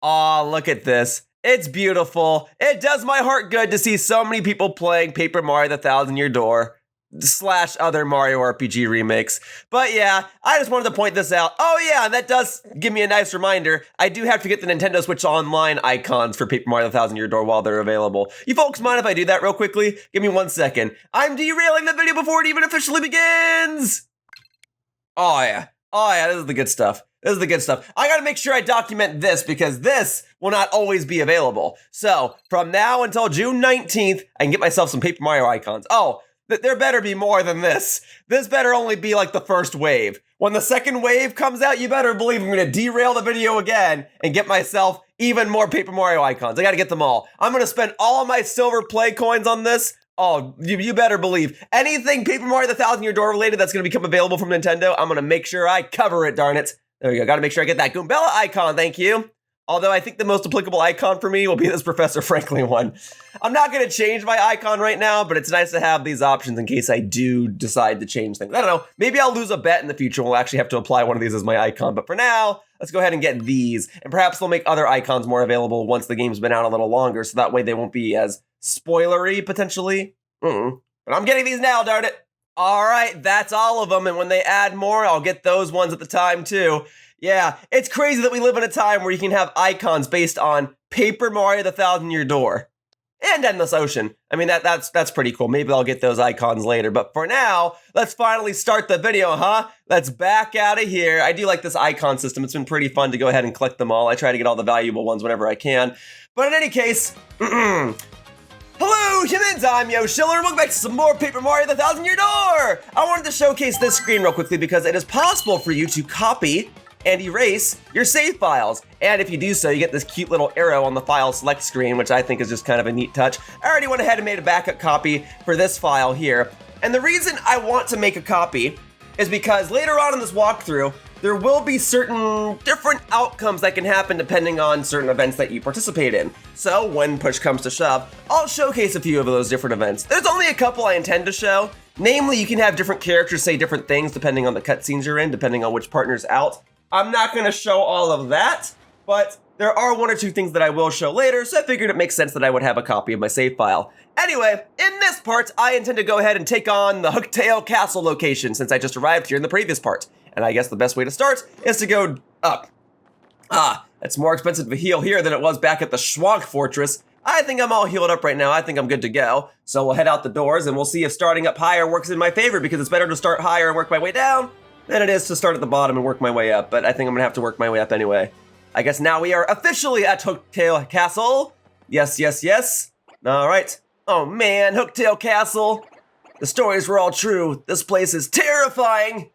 Aw, look at this. It's beautiful. It does my heart good to see so many people playing Paper Mario the Thousand Year Door / other Mario RPG remakes. But yeah, I just wanted to point this out. Oh yeah, that does give me a nice reminder. I do have to get the Nintendo Switch Online icons for Paper Mario the Thousand Year Door while they're available. You folks mind if I do that real quickly? Give me 1 second. I'm derailing the video before it even officially begins! Oh yeah, this is the good stuff. I gotta make sure I document this because this will not always be available. So, from now until June 19th, I can get myself some Paper Mario icons. Oh, there better be more than this. This better only be like the first wave. When the second wave comes out, you better believe I'm gonna derail the video again and get myself even more Paper Mario icons. I gotta get them all. I'm gonna spend all of my silver play coins on this. Oh, you better believe. Anything Paper Mario the Thousand Year Door related that's gonna become available from Nintendo, I'm gonna make sure I cover it, darn it. There we go, gotta make sure I get that Goombella icon, thank you. Although I think the most applicable icon for me will be this Professor Franklin one. I'm not gonna change my icon right now, but it's nice to have these options in case I do decide to change things. I don't know, maybe I'll lose a bet in the future and we'll actually have to apply one of these as my icon. But for now, let's go ahead and get these. And perhaps they'll make other icons more available once the game's been out a little longer, so that way they won't be as spoilery, potentially. But I'm getting these now, darn it. All right, that's all of them. And when they add more, I'll get those ones at the time too. Yeah, it's crazy that we live in a time where you can have icons based on Paper Mario the Thousand Year Door and Endless Ocean. I mean, that's pretty cool. Maybe I'll get those icons later. But for now, let's finally start the video, huh? Let's back out of here. I do like this icon system. It's been pretty fun to go ahead and collect them all. I try to get all the valuable ones whenever I can. But in any case, hello, humans! I'm Yoshiller, and welcome back to some more Paper Mario the Thousand Year Door! I wanted to showcase this screen real quickly because it is possible for you to copy and erase your save files. And if you do so, you get this cute little arrow on the file select screen, which I think is just kind of a neat touch. I already went ahead and made a backup copy for this file here. And the reason I want to make a copy is because later on in this walkthrough, there will be certain different outcomes that can happen depending on certain events that you participate in. So when push comes to shove, I'll showcase a few of those different events. There's only a couple I intend to show. Namely, you can have different characters say different things depending on the cutscenes you're in, depending on which partner's out. I'm not gonna show all of that, but there are 1 or 2 things that I will show later, so I figured it makes sense that I would have a copy of my save file. Anyway, in this part, I intend to go ahead and take on the Hooktail Castle location since I just arrived here in the previous part. And I guess the best way to start is to go up. It's more expensive to heal here than it was back at the Schwank Fortress. I think I'm all healed up right now. I think I'm good to go. So we'll head out the doors and we'll see if starting up higher works in my favor because it's better to start higher and work my way down than it is to start at the bottom and work my way up. But I think I'm gonna have to work my way up anyway. I guess now we are officially at Hooktail Castle. Yes. All right. Oh man, Hooktail Castle. The stories were all true. This place is terrifying.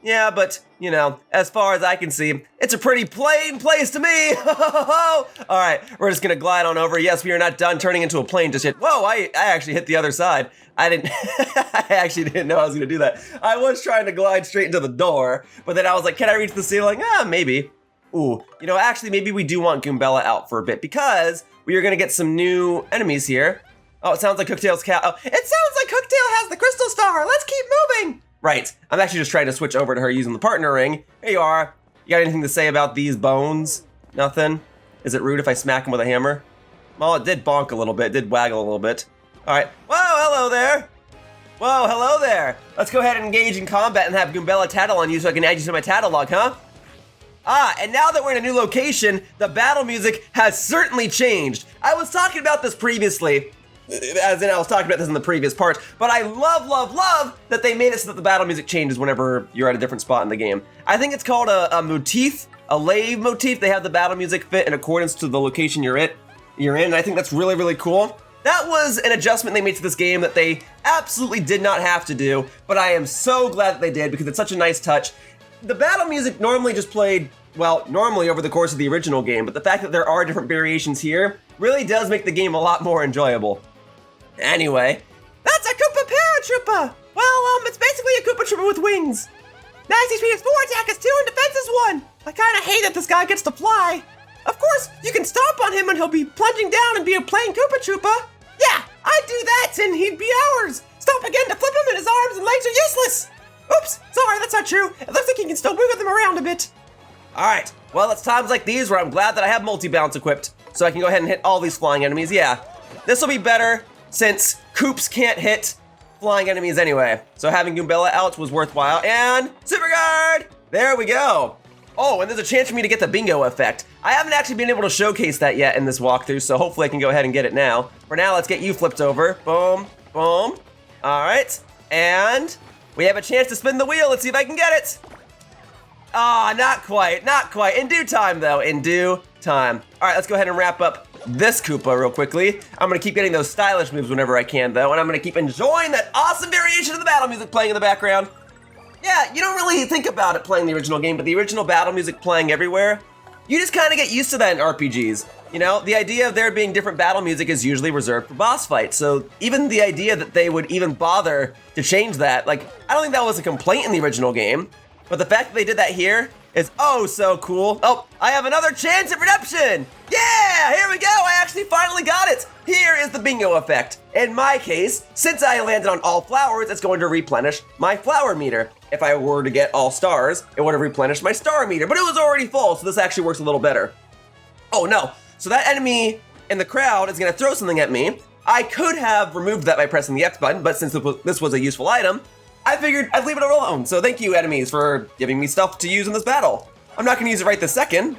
Yeah, but, you know, as far as I can see, it's a pretty plain place to me. All right, we're just gonna glide on over. Yes, we are not done turning into a plane just yet. Whoa, I actually hit the other side. I actually didn't know I was gonna do that. I was trying to glide straight into the door, but then I was like, can I reach the ceiling? Maybe. Ooh, you know, actually, maybe we do want Goombella out for a bit because we are gonna get some new enemies here. Oh, it sounds like Hooktail's cat. Oh, it sounds like Hooktail has the crystal star. Let's keep moving. Right, I'm actually just trying to switch over to her using the partner ring. Here you are. You got anything to say about these bones? Nothing? Is it rude if I smack him with a hammer? Well, it did bonk a little bit, did waggle a little bit. All right, whoa, hello there. Whoa, hello there. Let's go ahead and engage in combat and have Goombella tattle on you so I can add you to my tattle log, huh? And now that we're in a new location, the battle music has certainly changed. I was talking about this previously, as in I was talking about this in the previous part, but I love that they made it so that the battle music changes whenever you're at a different spot in the game. I think it's called a motif, a lave motif. They have the battle music fit in accordance to the location you're in, and I think that's really cool. That was an adjustment they made to this game that they absolutely did not have to do, but I am so glad that they did because it's such a nice touch. The battle music normally just played, well, normally over the course of the original game, but the fact that there are different variations here really does make the game a lot more enjoyable. Anyway, that's a Koopa Paratroopa! Well, it's basically a Koopa Troopa with wings. Nice HP is 4, attack is 2, and defense is 1. I kinda hate that this guy gets to fly. Of course, you can stomp on him and he'll be plunging down and be a plain Koopa Troopa. Yeah, I'd do that and he'd be ours. Stomp again to flip him and his arms and legs are useless. Oops, sorry, that's not true. It looks like you can still wiggle them around a bit. All right, well, it's times like these where I'm glad that I have multi-bounce equipped, so I can go ahead and hit all these flying enemies. Yeah, this will be better since Koops can't hit flying enemies anyway. So having Goombella out was worthwhile. And Super Guard! There we go. Oh, and there's a chance for me to get the bingo effect. I haven't actually been able to showcase that yet in this walkthrough, so hopefully I can go ahead and get it now. For now, let's get you flipped over. Boom, boom. All right, and we have a chance to spin the wheel. Let's see if I can get it. Ah, not quite, not quite. In due time, though, in due time. All right, let's go ahead and wrap up this Koopa real quickly. I'm gonna keep getting those stylish moves whenever I can, though, and I'm gonna keep enjoying that awesome variation of the battle music playing in the background. Yeah, you don't really think about it playing the original game, but the original battle music playing everywhere, you just kind of get used to that in RPGs. You know, the idea of there being different battle music is usually reserved for boss fights, so even the idea that they would even bother to change that, like, I don't think that was a complaint in the original game, but the fact that they did that here is oh so cool. Oh, I have another chance at redemption! Yeah, here we go, I actually finally got it! Here is the bingo effect. In my case, since I landed on all flowers, it's going to replenish my flower meter. If I were to get all stars, it would have replenished my star meter, but it was already full, so this actually works a little better. Oh no, so that enemy in the crowd is gonna throw something at me. I could have removed that by pressing the X button, but since this was a useful item, I figured I'd leave it alone. So thank you, enemies, for giving me stuff to use in this battle. I'm not gonna use it right this second.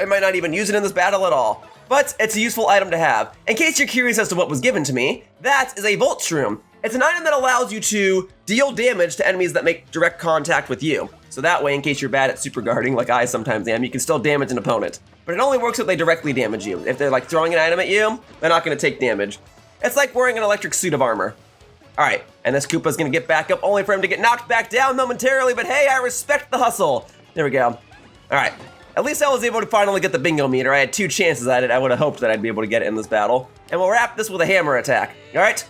I might not even use it in this battle at all, but it's a useful item to have. In case you're curious as to what was given to me, that is a Volt Shroom. It's an item that allows you to deal damage to enemies that make direct contact with you. So that way, in case you're bad at super guarding, like I sometimes am, you can still damage an opponent. But it only works if they directly damage you. If they're like throwing an item at you, they're not gonna take damage. It's like wearing an electric suit of armor. All right, and this Koopa's gonna get back up only for him to get knocked back down momentarily, but hey, I respect the hustle. There we go. All right, at least I was able to finally get the bingo meter. I had 2 chances at it. I would have hoped that I'd be able to get it in this battle. And we'll wrap this with a hammer attack, all right?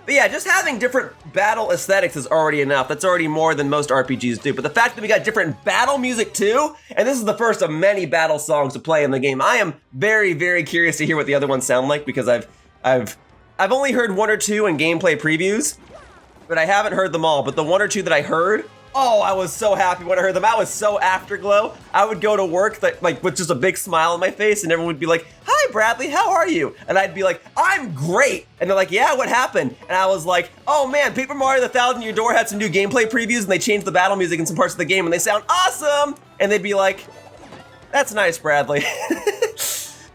But yeah, just having different battle aesthetics is already enough. That's already more than most RPGs do. But the fact that we got different battle music too, and this is the first of many battle songs to play in the game, I am very, very curious to hear what the other ones sound like because I've only heard 1 or 2 in gameplay previews, but I haven't heard them all. But the 1 or 2 that I heard, oh, I was so happy when I heard them. I was so afterglow. I would go to work like with just a big smile on my face, and everyone would be like, "Hi, Bradley, how are you?" And I'd be like, "I'm great." And they're like, "Yeah, what happened?" And I was like, "Oh man, Paper Mario: The Thousand Year Door had some new gameplay previews, and they changed the battle music in some parts of the game, and they sound awesome." And they'd be like, "That's nice, Bradley."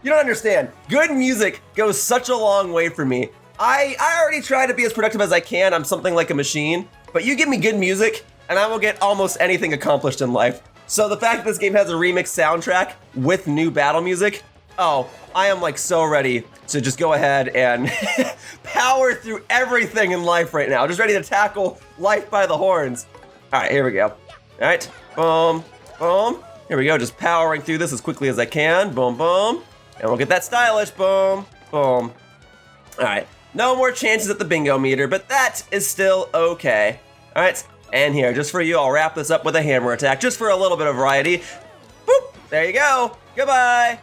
You don't understand. Good music goes such a long way for me. I already try to be as productive as I can. I'm something like a machine, but you give me good music, and I will get almost anything accomplished in life. So the fact that this game has a remix soundtrack with new battle music, oh, I am like so ready to just go ahead and power through everything in life right now. Just ready to tackle life by the horns. All right, here we go. All right, boom, boom. Here we go, just powering through this as quickly as I can. Boom, boom. And we'll get that stylish, boom, boom. All right, no more chances at the bingo meter, but that is still okay. All right. And here, just for you, I'll wrap this up with a hammer attack, just for a little bit of variety. Boop, there you go, goodbye.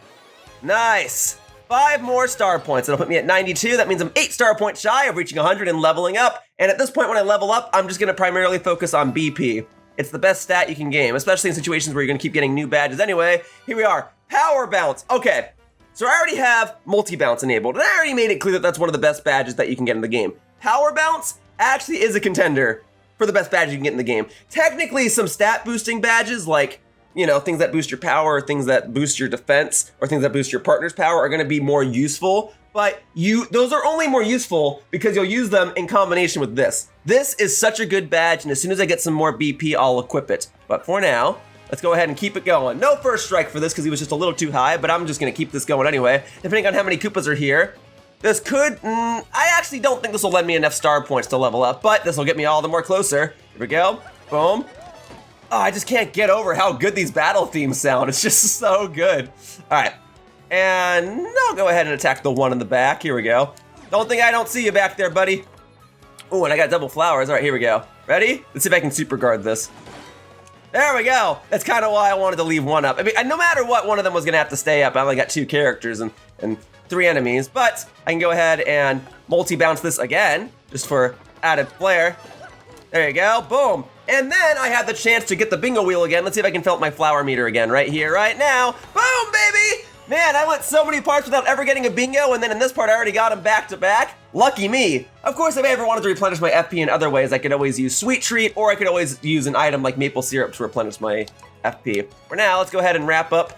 Nice, 5 more star points. That'll put me at 92. That means I'm 8 star points shy of reaching 100 and leveling up. And at this point, when I level up, I'm just gonna primarily focus on BP. It's the best stat you can game, especially in situations where you're gonna keep getting new badges anyway. Here we are, power bounce. Okay, so I already have multi-bounce enabled, and I already made it clear that that's one of the best badges that you can get in the game. Power bounce actually is a contender for the best badge you can get in the game. Technically, some stat boosting badges, like, you know, things that boost your power, or things that boost your defense, or things that boost your partner's power are gonna be more useful, but those are only more useful because you'll use them in combination with this. This is such a good badge, and as soon as I get some more BP, I'll equip it. But for now, let's go ahead and keep it going. No first strike for this because he was just a little too high, but I'm just gonna keep this going anyway. Depending on how many Koopas are here, this could, I actually don't think this will lend me enough star points to level up, but this will get me all the more closer. Here we go, boom. Oh, I just can't get over how good these battle themes sound. It's just so good. All right, and I'll go ahead and attack the one in the back. Here we go. Don't think I don't see you back there, buddy. Oh, and I got double flowers. All right, here we go. Ready? Let's see if I can super guard this. There we go. That's kind of why I wanted to leave one up. I mean, no matter what, one of them was gonna have to stay up. I only got 2 characters and 3 enemies, but I can go ahead and multi-bounce this again, just for added flair. There you go, boom. And then I had the chance to get the bingo wheel again. Let's see if I can fill up my flower meter again right here, right now. Boom, baby! Man, I went so many parts without ever getting a bingo, and then in this part I already got them back to back. Lucky me. Of course, if I ever wanted to replenish my FP in other ways, I could always use Sweet Treat, or I could always use an item like maple syrup to replenish my FP. For now, let's go ahead and wrap up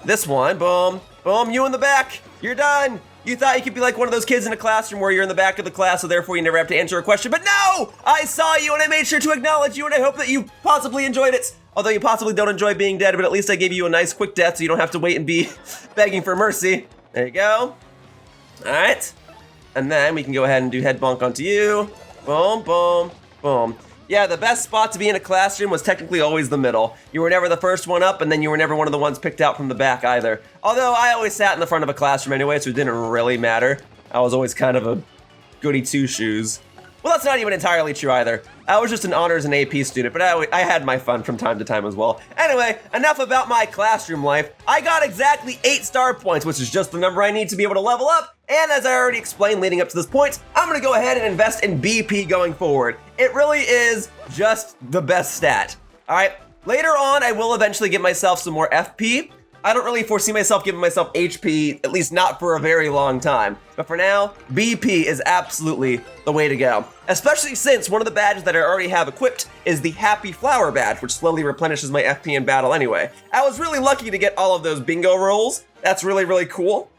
this one. Boom, boom, you in the back. You're done. You thought you could be like one of those kids in a classroom where you're in the back of the class, so therefore you never have to answer a question. But no! I saw you and I made sure to acknowledge you, and I hope that you possibly enjoyed it. Although you possibly don't enjoy being dead, but at least I gave you a nice quick death so you don't have to wait and be begging for mercy. There you go. All right. And then we can go ahead and do head bonk onto you. Boom, boom, boom. Yeah, the best spot to be in a classroom was technically always the middle. You were never the first one up, and then you were never one of the ones picked out from the back either. Although I always sat in the front of a classroom anyway, so it didn't really matter. I was always kind of a goody two-shoes. Well, that's not even entirely true either. I was just an honors and AP student, but I had my fun from time to time as well. Anyway, enough about my classroom life. I got exactly 8 star points, which is just the number I need to be able to level up. And as I already explained leading up to this point, I'm gonna go ahead and invest in BP going forward. It really is just the best stat. All right, later on, I will eventually give myself some more FP. I don't really foresee myself giving myself HP, at least not for a very long time. But for now, BP is absolutely the way to go. Especially since one of the badges that I already have equipped is the Happy Flower badge, which slowly replenishes my FP in battle anyway. I was really lucky to get all of those bingo rolls. That's really, really cool.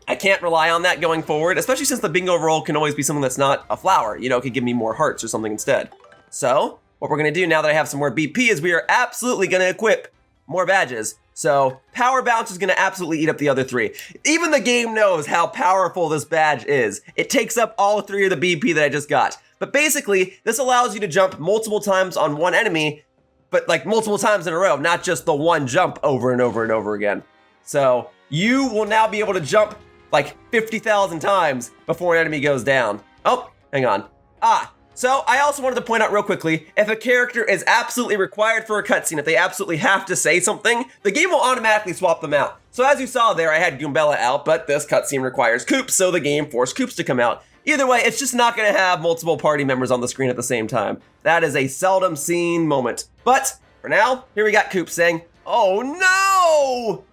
I can't rely on that going forward, especially since the bingo roll can always be something that's not a flower. You know, it could give me more hearts or something instead. So, what we're gonna do now that I have some more BP is we are absolutely gonna equip more badges. So, Power Bounce is gonna absolutely eat up the other 3. Even the game knows how powerful this badge is. It takes up all 3 of the BP that I just got. But basically, this allows you to jump multiple times on one enemy, but like multiple times in a row, not just the one jump over and over and over again. So, you will now be able to jump like 50,000 times before an enemy goes down. Oh, hang on. So I also wanted to point out real quickly, if a character is absolutely required for a cutscene, if they absolutely have to say something, the game will automatically swap them out. So as you saw there, I had Goombella out, but this cutscene requires Koops, so the game forced Koops to come out. Either way, it's just not gonna have multiple party members on the screen at the same time. That is a seldom seen moment. But for now, here we got Koops saying, "Oh no!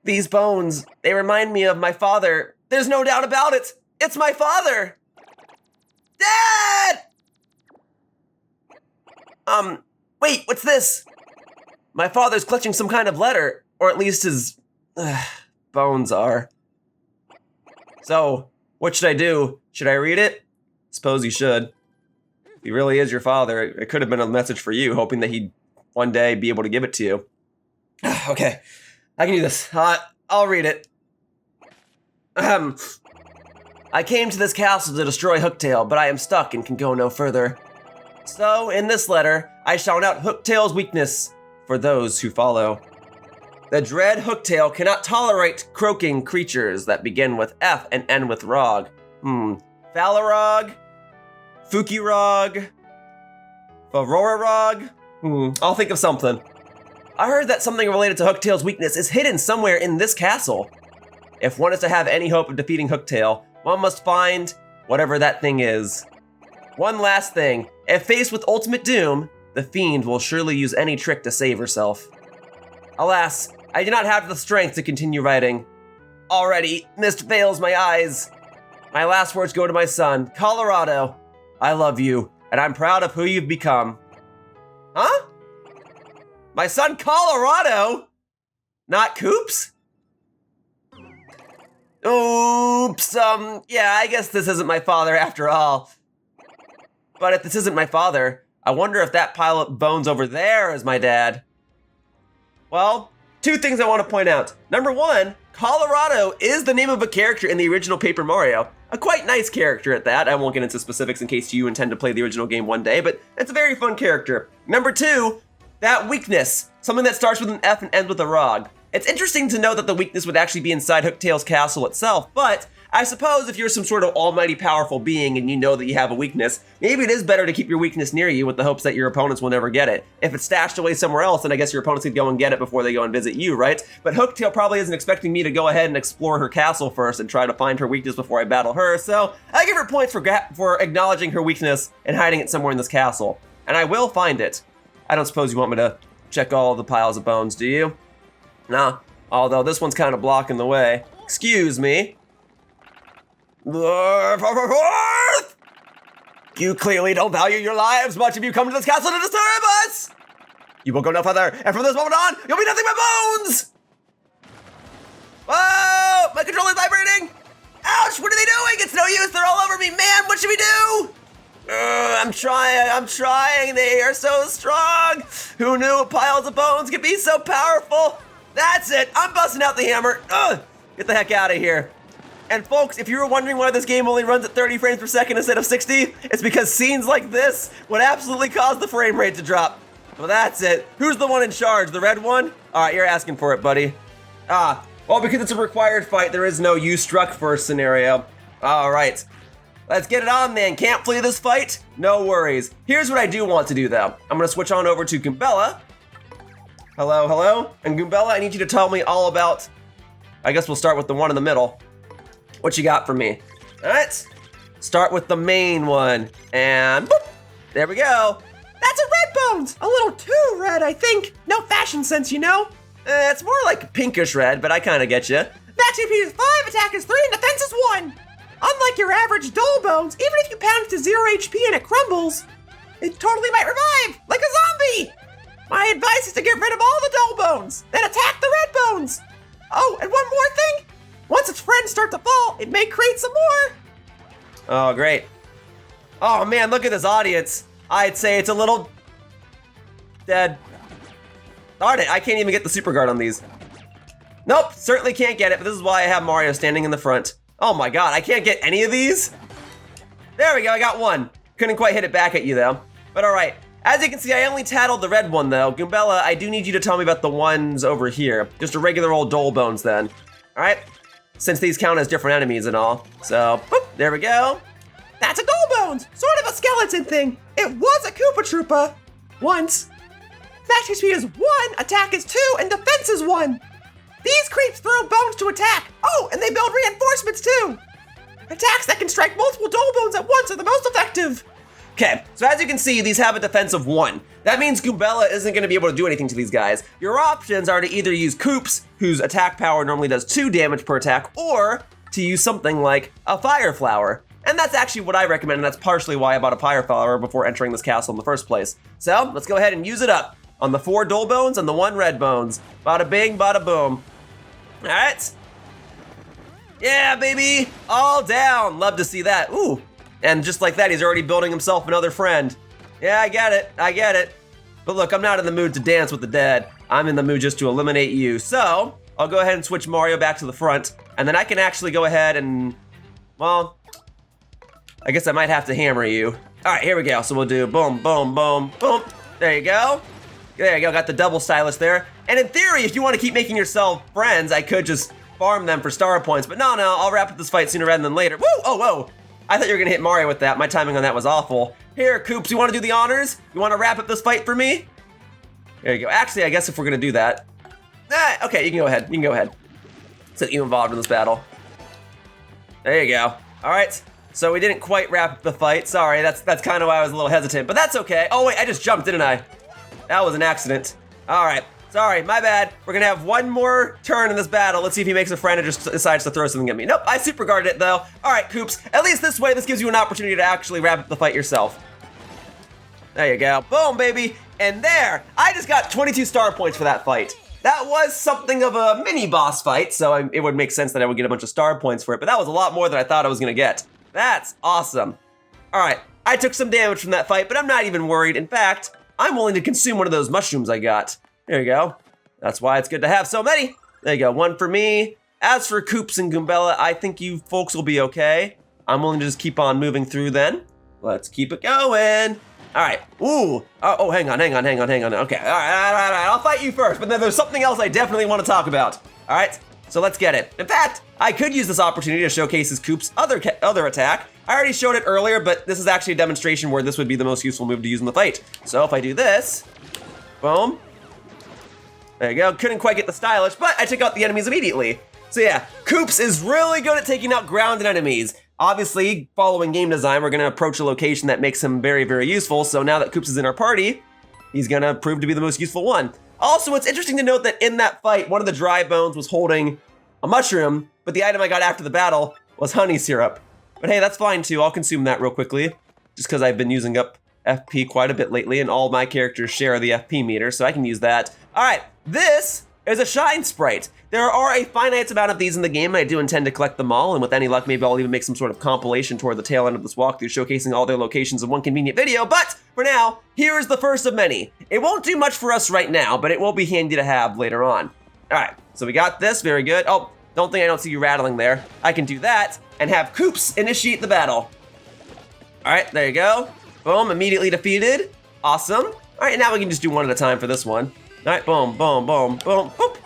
These bones, they remind me of my father. There's no doubt about it. It's my father! Dad! Wait, what's this? My father's clutching some kind of letter, or at least his bones are. So, what should I do? Should I read it? Suppose you should. If he really is your father, it could have been a message for you, hoping that he'd one day be able to give it to you. Okay, I can do this. I'll read it. I came to this castle to destroy Hooktail, but I am stuck and can go no further. So, in this letter, I shout out Hooktail's weakness for those who follow. The dread Hooktail cannot tolerate croaking creatures that begin with F and end with Rog. Falarog? Fukirog? Farorarog? I'll think of something. I heard that something related to Hooktail's weakness is hidden somewhere in this castle. If one is to have any hope of defeating Hooktail, one must find whatever that thing is. One last thing, if faced with ultimate doom, the fiend will surely use any trick to save herself. Alas, I do not have the strength to continue writing. Already, mist veils my eyes. My last words go to my son, Colorado. I love you, and I'm proud of who you've become. Huh? My son Colorado? Not Koops? Oops, yeah, I guess this isn't my father after all. But if this isn't my father, I wonder if that pile of bones over there is my dad. Well, 2 things I want to point out. Number 1, Colorado is the name of a character in the original Paper Mario. A quite nice character at that. I won't get into specifics in case you intend to play the original game one day, but it's a very fun character. Number 2, that weakness, something that starts with an F and ends with a Rog. It's interesting to know that the weakness would actually be inside Hooktail's castle itself, but I suppose if you're some sort of almighty powerful being and you know that you have a weakness, maybe it is better to keep your weakness near you with the hopes that your opponents will never get it. If it's stashed away somewhere else, then I guess your opponents could go and get it before they go and visit you, right? But Hooktail probably isn't expecting me to go ahead and explore her castle first and try to find her weakness before I battle her, so I give her points for acknowledging her weakness and hiding it somewhere in this castle. And I will find it. I don't suppose you want me to check all the piles of bones, do you? Nah, although this one's kind of blocking the way. Excuse me. You clearly don't value your lives much if you come to this castle to disturb us! You will go no further, and from this moment on, you'll be nothing but bones! Whoa! My controller's vibrating! Ouch! What are they doing? It's no use, they're all over me, man! What should we do? I'm trying, they are so strong! Who knew piles of bones could be so powerful? That's it, I'm busting out the hammer! Ugh! Get the heck out of here. And folks, if you were wondering why this game only runs at 30 frames per second instead of 60, it's because scenes like this would absolutely cause the frame rate to drop. Well, that's it. Who's the one in charge? The red one? All right, you're asking for it, buddy. Well, because it's a required fight, there is no you struck first scenario. All right. Let's get it on then. Can't flee this fight? No worries. Here's what I do want to do though. I'm gonna switch on over to Goombella. Hello, hello. And Goombella, I need you to tell me all about, I guess we'll start with the one in the middle. What you got for me? All right, start with the main one, and boop, there we go. That's a red bones, a little too red, I think. No fashion sense, you know. It's more like pinkish red, but I kind of get you. Max HP is 5, attack is 3, and defense is 1. Unlike your average dull bones, even if you pound it to 0 HP and it crumbles, it totally might revive, like a zombie. My advice is to get rid of all the dull bones, then attack the red bones. Oh, and one more thing. Once its friends start to fall, it may create some more. Oh, great. Oh man, look at this audience. I'd say it's a little dead. Darn it, I can't even get the super guard on these. Nope, certainly can't get it, but this is why I have Mario standing in the front. Oh my god, I can't get any of these? There we go, I got one. Couldn't quite hit it back at you though. But all right, as you can see, I only tattled the red one though. Goombella, I do need you to tell me about the ones over here. Just a regular old dull bones then. All right? Since these count as different enemies and all. So, boop, there we go. That's a dull bones, sort of a skeleton thing. It was a Koopa Troopa once. Max HP is 1, attack is 2, and defense is 1. These creeps throw bones to attack. Oh, and they build reinforcements too. Attacks that can strike multiple dull bones at once are the most effective. Okay, so as you can see, these have a defense of 1. That means Goombella isn't going to be able to do anything to these guys. Your options are to either use Koops, whose attack power normally does 2 damage per attack, or to use something like a Fire Flower. And that's actually what I recommend, and that's partially why I bought a Fire Flower before entering this castle in the first place. So, let's go ahead and use it up on the 4 dull bones and the 1 red bones. Bada bing, bada boom. All right. Yeah, baby, all down. Love to see that. Ooh. And just like that, he's already building himself another friend. Yeah, I get it. But look, I'm not in the mood to dance with the dead. I'm in the mood just to eliminate you. So, I'll go ahead and switch Mario back to the front, and then I can actually go ahead and, well, I guess I might have to hammer you. All right, here we go. So we'll do boom, boom, boom, boom. There you go. There you go, got the double stylus there. And in theory, if you want to keep making yourself friends, I could just farm them for star points, but no, I'll wrap up this fight sooner rather than later. Woo, oh, whoa. I thought you were gonna hit Mario with that. My timing on that was awful. Here, Koops, you wanna do the honors? You wanna wrap up this fight for me? There you go. Actually, I guess if we're gonna do that. Okay, you can go ahead. Set you involved in this battle. There you go. All right, so we didn't quite wrap up the fight. Sorry, that's kind of why I was a little hesitant, but that's okay. Oh wait, I just jumped, didn't I? That was an accident. All right, sorry, my bad. We're gonna have one more turn in this battle. Let's see if he makes a friend or just decides to throw something at me. Nope, I super guarded it though. All right, Koops, at least this way, this gives you an opportunity to actually wrap up the fight yourself. There you go, boom, baby. And there, I just got 22 star points for that fight. That was something of a mini boss fight, so it would make sense that I would get a bunch of star points for it, but that was a lot more than I thought I was gonna get. That's awesome. All right, I took some damage from that fight, but I'm not even worried. In fact, I'm willing to consume one of those mushrooms I got. There you go. That's why it's good to have so many. There you go, one for me. As for Koops and Goombella, I think you folks will be okay. I'm willing to just keep on moving through then. Let's keep it going. All right, ooh, oh, hang on. Okay, all right, I'll fight you first, but then there's something else I definitely want to talk about. All right, So let's get it. In fact, I could use this opportunity to showcase his Koops' other attack. I already showed it earlier, but this is actually a demonstration where this would be the most useful move to use in the fight. So if I do this, boom. There you go. Couldn't quite get the stylish, but I took out the enemies immediately. So yeah, Koops is really good at taking out grounded enemies. Obviously, following game design, we're gonna approach a location that makes him very, very useful. So now that Koops is in our party, he's gonna prove to be the most useful one. Also, it's interesting to note that in that fight, one of the dry bones was holding a mushroom, but the item I got after the battle was honey syrup. But hey, that's fine too. I'll consume that real quickly, just because I've been using up FP quite a bit lately, and all my characters share the FP meter, so I can use that. All right, this is a shine sprite. There are a finite amount of these in the game, and I do intend to collect them all, and with any luck, maybe I'll even make some sort of compilation toward the tail end of this walkthrough, showcasing all their locations in one convenient video, but for now, here is the first of many. It won't do much for us right now, but it will be handy to have later on. All right, so we got this, very good. Oh, don't see you rattling there. I can do that, and have Koops initiate the battle. All right, there you go. Boom, immediately defeated. Awesome. All right, now we can just do one at a time for this one. All right, boom, boom, boom, boom, boop.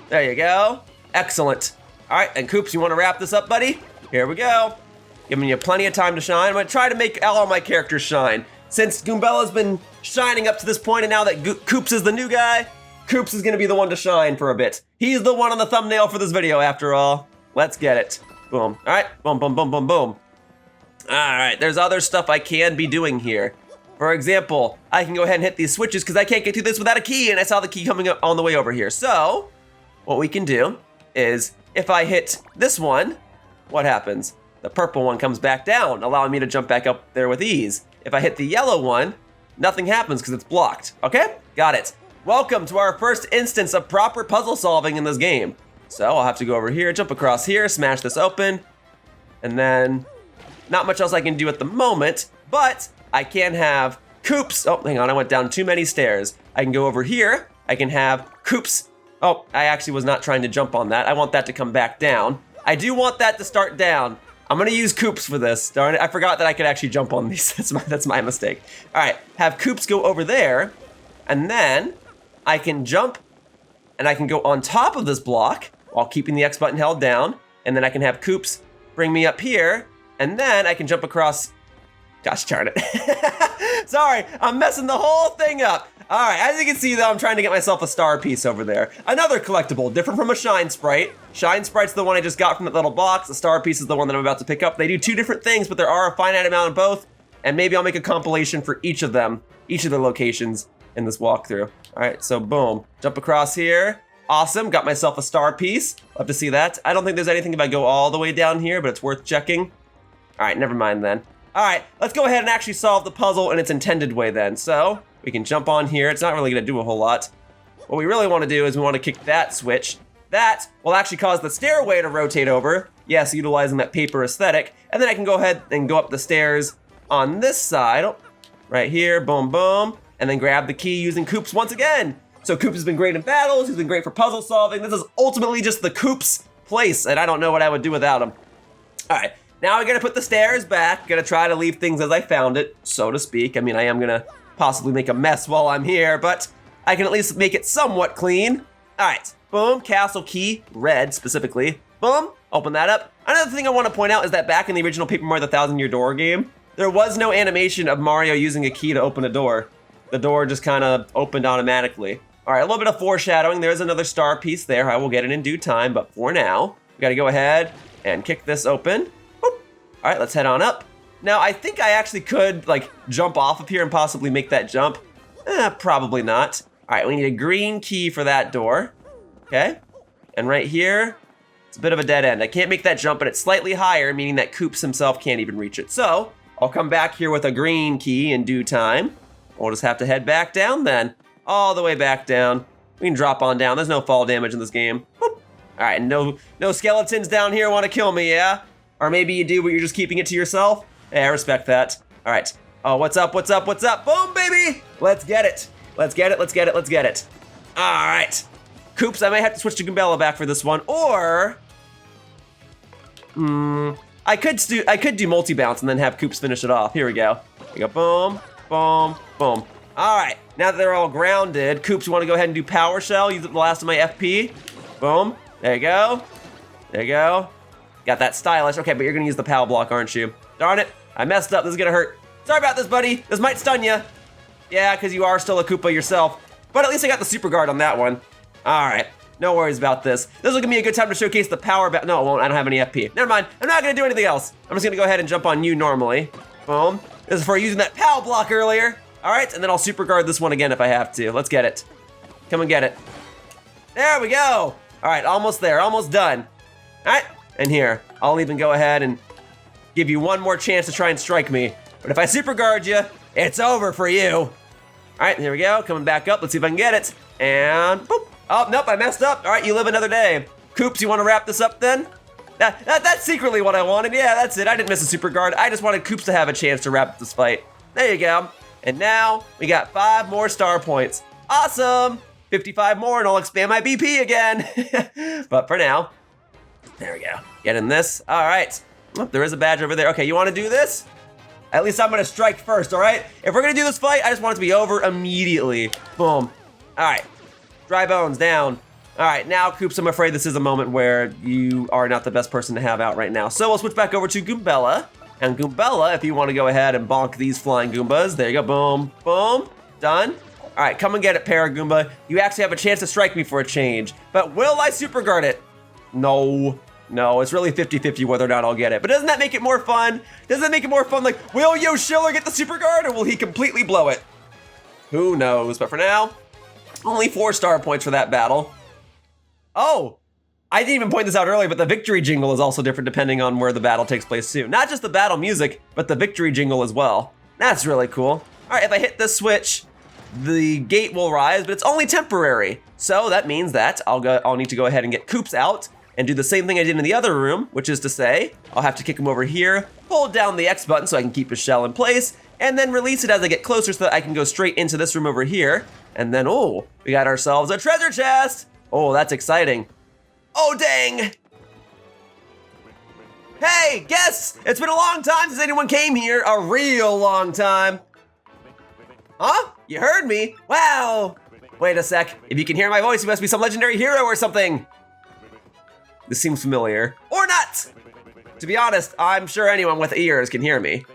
There you go. Excellent. All right, and Koops, you want to wrap this up, buddy? Here we go. Giving you plenty of time to shine. I'm going to try to make all my characters shine. Since Goombella's been shining up to this point, and now that Koops is the new guy, Koops is going to be the one to shine for a bit. He's the one on the thumbnail for this video, after all. Let's get it. Boom. All right, boom, boom, boom, boom, boom. All right, there's other stuff I can be doing here. For example, I can go ahead and hit these switches because I can't get through this without a key, and I saw the key coming up on the way over here. So, what we can do is, if I hit this one, what happens? The purple one comes back down, allowing me to jump back up there with ease. If I hit the yellow one, nothing happens because it's blocked. Okay, got it. Welcome to our first instance of proper puzzle solving in this game. So I'll have to go over here, jump across here, smash this open, and then not much else I can do at the moment, but I can have Koops. Oh, hang on, I went down too many stairs. I can go over here. I can have Koops. Oh, I actually was not trying to jump on that. I want that to come back down. I do want that to start down. I'm gonna use Koops for this. Darn it, I forgot that I could actually jump on these. That's my mistake. All right, have Koops go over there, and then I can jump, and I can go on top of this block while keeping the X button held down, and then I can have Koops bring me up here, and then I can jump across. Gosh darn it. Sorry, I'm messing the whole thing up. All right, as you can see though, I'm trying to get myself a star piece over there. Another collectible, different from a shine sprite. Shine sprite's the one I just got from that little box. The star piece is the one that I'm about to pick up. They do two different things, but there are a finite amount of both, and maybe I'll make a compilation for each of them, each of the locations in this walkthrough. All right, so boom, jump across here. Awesome, got myself a star piece. Love to see that. I don't think there's anything if I go all the way down here, but it's worth checking. All right, never mind then. All right, let's go ahead and actually solve the puzzle in its intended way then. So we can jump on here. It's not really gonna do a whole lot. What we really wanna do is we wanna kick that switch. That will actually cause the stairway to rotate over. Yes, utilizing that paper aesthetic. And then I can go ahead and go up the stairs on this side. Oh, right here, boom, boom. And then grab the key using Koops once again. So Koops has been great in battles, he's been great for puzzle solving. This is ultimately just the Koops place, and I don't know what I would do without him. All right, now I'm gonna put the stairs back, gonna try to leave things as I found it, so to speak. I mean, I am gonna possibly make a mess while I'm here, but I can at least make it somewhat clean. All right, boom, castle key, red specifically. Boom, open that up. Another thing I wanna point out is that back in the original Paper Mario: The Thousand-Year Door game, there was no animation of Mario using a key to open a door. The door just kind of opened automatically. All right, a little bit of foreshadowing. There's another star piece there. I will get it in due time, but for now, we gotta go ahead and kick this open. Boop. All right, let's head on up. Now, I think I actually could like jump off of here and possibly make that jump. Probably not. All right, we need a green key for that door. Okay, and right here, it's a bit of a dead end. I can't make that jump, but it's slightly higher, meaning that Koops himself can't even reach it. So I'll come back here with a green key in due time. We'll just have to head back down then. All the way back down. We can drop on down. There's no fall damage in this game. Whoop. All right, no skeletons down here want to kill me, yeah? Or maybe you do, but you're just keeping it to yourself? Hey, I respect that. All right. Oh, what's up, what's up, what's up? Boom, baby! Let's get it. Let's get it, let's get it, let's get it. All right. Koops, I might have to switch to Goombella back for this one, or... I could do multi-bounce and then have Koops finish it off. Here we go. Here we go, boom, boom, boom. All right, now that they're all grounded, Koops, you wanna go ahead and do Power Shell, use up the last of my FP. Boom, There you go. There you go. Got that stylish. Okay, but you're gonna use the POW block, aren't you? Darn it, I messed up. This is gonna hurt. Sorry about this, buddy. This might stun you. Yeah, because you are still a Koopa yourself. But at least I got the super guard on that one. All right, no worries about this. This will give me a good time to showcase the power. No, it won't. I don't have any FP. Never mind. I'm not gonna do anything else. I'm just gonna go ahead and jump on you normally. Boom. This is for using that POW block earlier. All right, and then I'll super guard this one again if I have to. Let's get it. Come and get it. There we go. All right, almost there, almost done. All right, and here, I'll even go ahead and give you one more chance to try and strike me. But if I super guard you, it's over for you. All right, here we go, coming back up. Let's see if I can get it. And boop. Oh, nope, I messed up. All right, you live another day. Koops, you wanna wrap this up then? That's secretly what I wanted. Yeah, that's it. I didn't miss a super guard. I just wanted Koops to have a chance to wrap up this fight. There you go. And now we got 5 more star points. Awesome. 55 more and I'll expand my BP again. But for now, there we go. Get in this. All right. Oh, there is a badge over there. Okay, you want to do this? At least I'm going to strike first, all right? If we're going to do this fight, I just want it to be over immediately. Boom. All right. Dry bones down. All right, now, Koops, I'm afraid this is a moment where you are not the best person to have out right now. So we'll switch back over to Goombella. And Goombella, if you want to go ahead and bonk these flying Goombas, there you go, boom, boom, done. All right, come and get it, Paragoomba. You actually have a chance to strike me for a change. But will I super guard it? No, it's really 50-50 whether or not I'll get it. But doesn't that make it more fun? Doesn't that make it more fun? Like, will Yoshiller get the super guard or will he completely blow it? Who knows? But for now, only 4 star points for that battle. Oh, I didn't even point this out earlier, but the victory jingle is also different depending on where the battle takes place too. Not just the battle music, but the victory jingle as well. That's really cool. All right, if I hit this switch, the gate will rise, but it's only temporary. So that means that I'll need to go ahead and get Koops out and do the same thing I did in the other room, which is to say, I'll have to kick him over here, hold down the X button so I can keep his shell in place, and then release it as I get closer so that I can go straight into this room over here. And then, oh, we got ourselves a treasure chest. Oh, that's exciting. Oh, dang! Hey, guests! It's been a long time since anyone came here. A real long time. Huh? You heard me? Wow! Wait a sec. If you can hear my voice, you must be some legendary hero or something. This seems familiar. Or not! To be honest, I'm sure anyone with ears can hear me.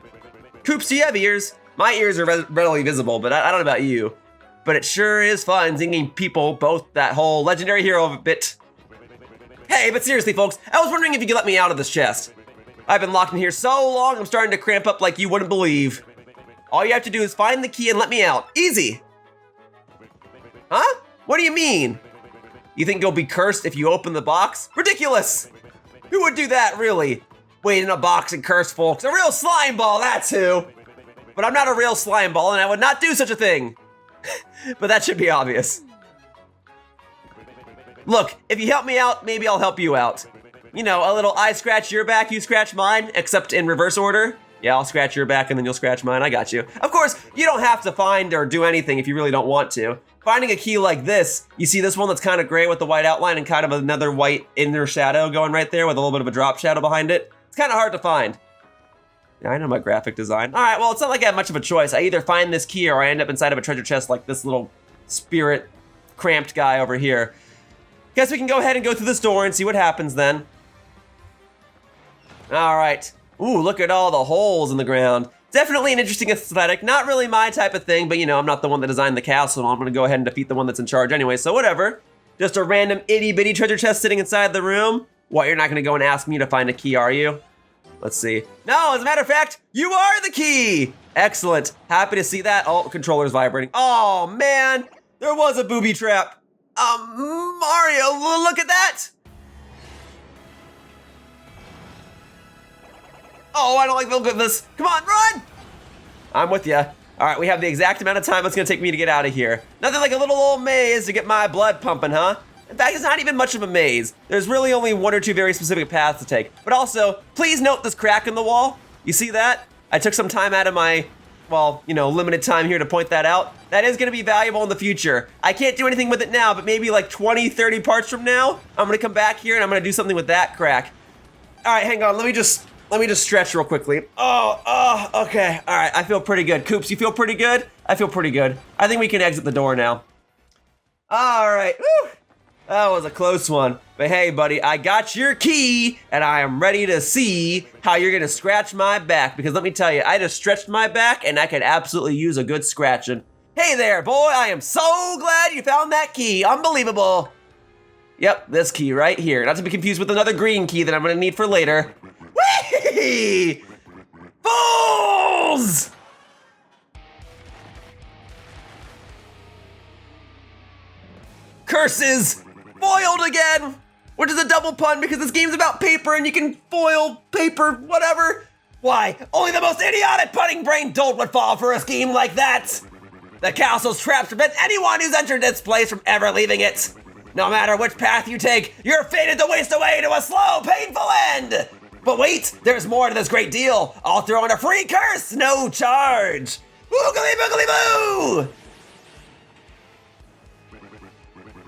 Koops, do you have ears? My ears are readily visible, but I don't know about you. But it sure is fun singing people both that whole legendary hero bit. Hey, but seriously, folks, I was wondering if you could let me out of this chest. I've been locked in here so long, I'm starting to cramp up like you wouldn't believe. All you have to do is find the key and let me out. Easy. Huh? What do you mean? You think you'll be cursed if you open the box? Ridiculous! Who would do that, really? Wait in a box and curse folks. A real slime ball, that's who! But I'm not a real slime ball and I would not do such a thing. But that should be obvious. Look, if you help me out, maybe I'll help you out. You know, a little I scratch your back, you scratch mine, except in reverse order. Yeah, I'll scratch your back and then you'll scratch mine, I got you. Of course, you don't have to find or do anything if you really don't want to. Finding a key like this, you see this one that's kind of gray with the white outline and kind of another white inner shadow going right there with a little bit of a drop shadow behind it. It's kind of hard to find. Yeah, I know my graphic design. All right, well, it's not like I have much of a choice. I either find this key or I end up inside of a treasure chest like this little spirit cramped guy over here. Guess we can go ahead and go through this door and see what happens then. All right. Ooh, look at all the holes in the ground. Definitely an interesting aesthetic. Not really my type of thing, but you know, I'm not the one that designed the castle. I'm gonna go ahead and defeat the one that's in charge anyway, so whatever. Just a random itty bitty treasure chest sitting inside the room. What, you're not gonna go and ask me to find a key, are you? Let's see. No, as a matter of fact, you are the key! Excellent. Happy to see that. Oh, controller's vibrating. Oh, man. There was a booby trap. Mario, look at that! Oh, I don't like the look of this. Come on, run! I'm with ya. All right, we have the exact amount of time it's gonna take me to get out of here. Nothing like a little old maze to get my blood pumping, huh? In fact, it's not even much of a maze. There's really only 1 or 2 very specific paths to take. But also, please note this crack in the wall. You see that? I took some time out of my, well, you know, limited time here to point that out. That is gonna be valuable in the future. I can't do anything with it now, but maybe like 20, 30 parts from now, I'm gonna come back here and I'm gonna do something with that crack. All right, hang on, let me just stretch real quickly. Oh, okay. All right, I feel pretty good. Koops, you feel pretty good? I feel pretty good. I think we can exit the door now. All right, woo. That was a close one. But hey, buddy, I got your key, and I am ready to see how you're gonna scratch my back. Because let me tell you, I just stretched my back, and I could absolutely use a good scratching. Hey there, boy, I am so glad you found that key. Unbelievable. Yep, this key right here. Not to be confused with another green key that I'm gonna need for later. Whee! Fools! Curses! Foiled again! Which is a double pun because this game's about paper and you can foil paper, whatever. Why? Only the most idiotic punning brain dolt would fall for a scheme like that! The castle's traps prevent anyone who's entered this place from ever leaving it. No matter which path you take, you're fated to waste away to a slow, painful end! But wait, there's more to this great deal. I'll throw in a free curse, no charge! Boogly boogly boo!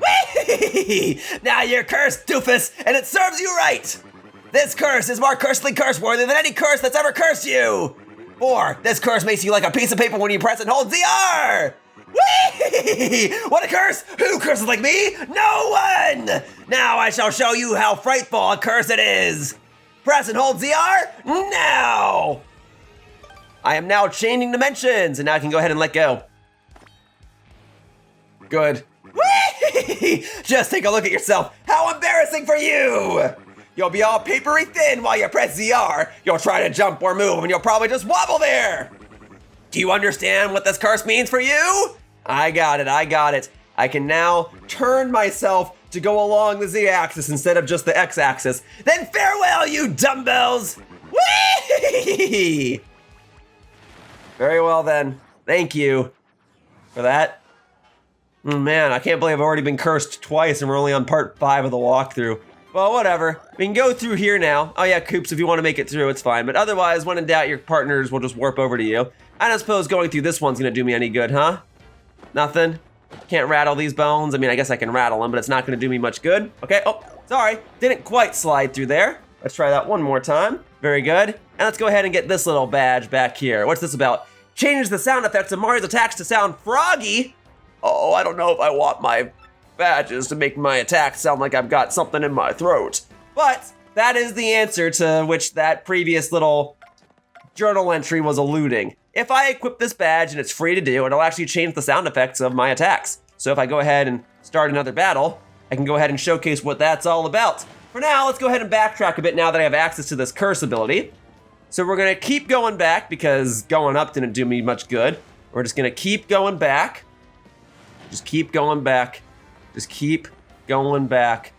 Whee! Now you're cursed, doofus, and it serves you right! This curse is more cursely curse-worthy than any curse that's ever cursed you! Or, this curse makes you like a piece of paper when you press and hold ZR! Whee! What a curse! Who curses like me? No one! Now I shall show you how frightful a curse it is! Press and hold ZR, now! I am now changing dimensions, and now I can go ahead and let go. Good. Whee! Just take a look at yourself. How embarrassing for you! You'll be all papery thin while you press ZR. You'll try to jump or move, and you'll probably just wobble there. Do you understand what this curse means for you? I got it, I got it. I can now turn myself to go along the Z-axis instead of just the X-axis. Then farewell, you dumbbells! Whee! Very well then. Thank you for that. Oh, man, I can't believe I've already been cursed twice and we're only on part 5 of the walkthrough. Well, whatever. We can go through here now. Oh yeah, Koops, if you want to make it through, it's fine. But otherwise, when in doubt, your partners will just warp over to you. I don't suppose going through this one's gonna do me any good, huh? Nothing? Can't rattle these bones? I mean, I guess I can rattle them, but it's not gonna do me much good. Okay, oh, sorry. Didn't quite slide through there. Let's try that one more time. Very good. And let's go ahead and get this little badge back here. What's this about? Changes the sound effects of Mario's attacks to sound froggy. Oh, I don't know if I want my badges to make my attacks sound like I've got something in my throat. But that is the answer to which that previous little journal entry was alluding. If I equip this badge and it's free to do, it'll actually change the sound effects of my attacks. So if I go ahead and start another battle, I can go ahead and showcase what that's all about. For now, let's go ahead and backtrack a bit now that I have access to this curse ability. So we're gonna keep going back because going up didn't do me much good. We're just gonna keep going back. Just keep going back. Just keep going back.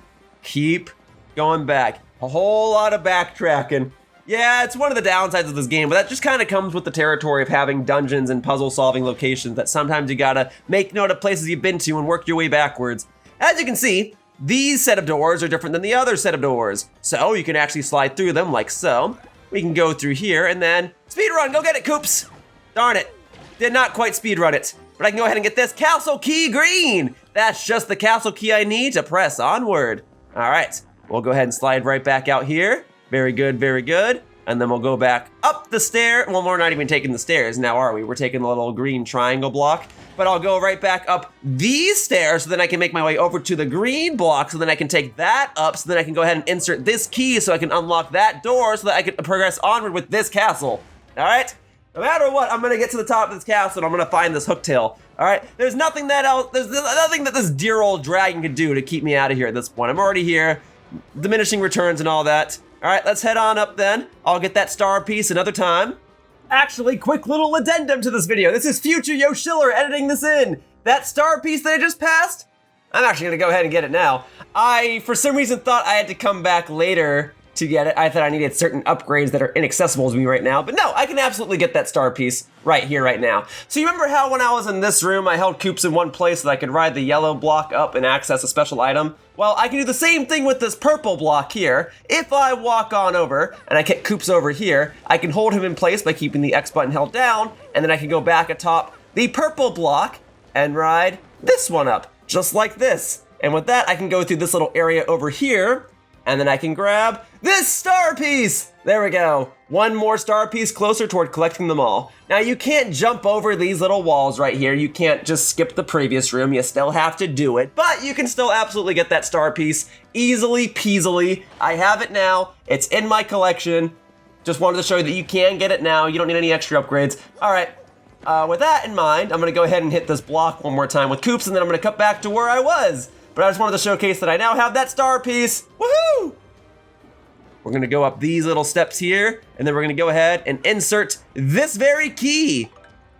Keep going back. A whole lot of backtracking. Yeah, it's one of the downsides of this game, but that just kind of comes with the territory of having dungeons and puzzle-solving locations that sometimes you gotta make note of places you've been to and work your way backwards. As you can see, these set of doors are different than the other set of doors. So you can actually slide through them like so. We can go through here and then speedrun, go get it, Koops. Darn it, did not quite speedrun it. But I can go ahead and get this castle key green. That's just the castle key I need to press onward. All right, we'll go ahead and slide right back out here. Very good, very good. And then we'll go back up the stair. Well, we're not even taking the stairs now, are we? We're taking the little green triangle block. But I'll go right back up these stairs so then I can make my way over to the green block so then I can take that up so then I can go ahead and insert this key so I can unlock that door so that I can progress onward with this castle. All right? No matter what, I'm gonna get to the top of this castle and I'm gonna find this Hooktail. All right? There's nothing that this dear old dragon could do to keep me out of here at this point. I'm already here, diminishing returns and all that. All right, let's head on up then. I'll get that star piece another time. Actually, quick little addendum to this video. This is future Yoshiller editing this in. That star piece that I just passed, I'm actually gonna go ahead and get it now. I, for some reason, thought I had to come back later to get it. I thought I needed certain upgrades that are inaccessible to me right now, but no, I can absolutely get that star piece right here, right now. So you remember how when I was in this room, I held Koops in one place so that I could ride the yellow block up and access a special item? Well, I can do the same thing with this purple block here. If I walk on over and I get Koops over here, I can hold him in place by keeping the X button held down, and then I can go back atop the purple block and ride this one up, just like this. And with that, I can go through this little area over here, and then I can grab this star piece. There we go. one more star piece closer toward collecting them all. Now you can't jump over these little walls right here. You can't just skip the previous room. You still have to do it, but you can still absolutely get that star piece easily peasily. I have it now. It's in my collection. Just wanted to show you that you can get it now. You don't need any extra upgrades. All right, with that in mind, I'm gonna go ahead and hit this block one more time with Koops, and then I'm gonna cut back to where I was. But I just wanted to showcase that I now have that star piece. Woohoo! We're gonna go up these little steps here, and then we're gonna go ahead and insert this very key.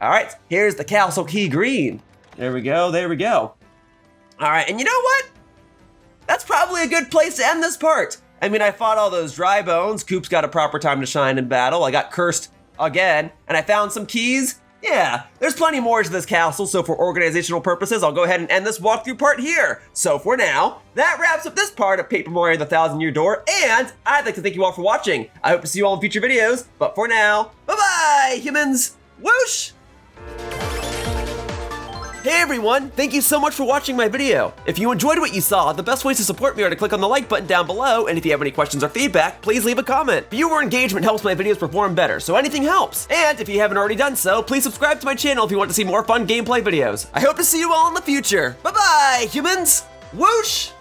All right, here's the castle key green. There we go, there we go. All right, and you know what? That's probably a good place to end this part. I mean, I fought all those dry bones. Koops got a proper time to shine in battle. I got cursed again, and I found some keys. Yeah, there's plenty more to this castle, so for organizational purposes, I'll go ahead and end this walkthrough part here. So for now, that wraps up this part of Paper Mario the Thousand Year Door, and I'd like to thank you all for watching. I hope to see you all in future videos, but for now, bye-bye, humans! Whoosh! Hey everyone, thank you so much for watching my video. If you enjoyed what you saw, the best ways to support me are to click on the like button down below, and if you have any questions or feedback, please leave a comment. Viewer engagement helps my videos perform better, so anything helps. And if you haven't already done so, please subscribe to my channel if you want to see more fun gameplay videos. I hope to see you all in the future. Bye-bye, humans! Whoosh!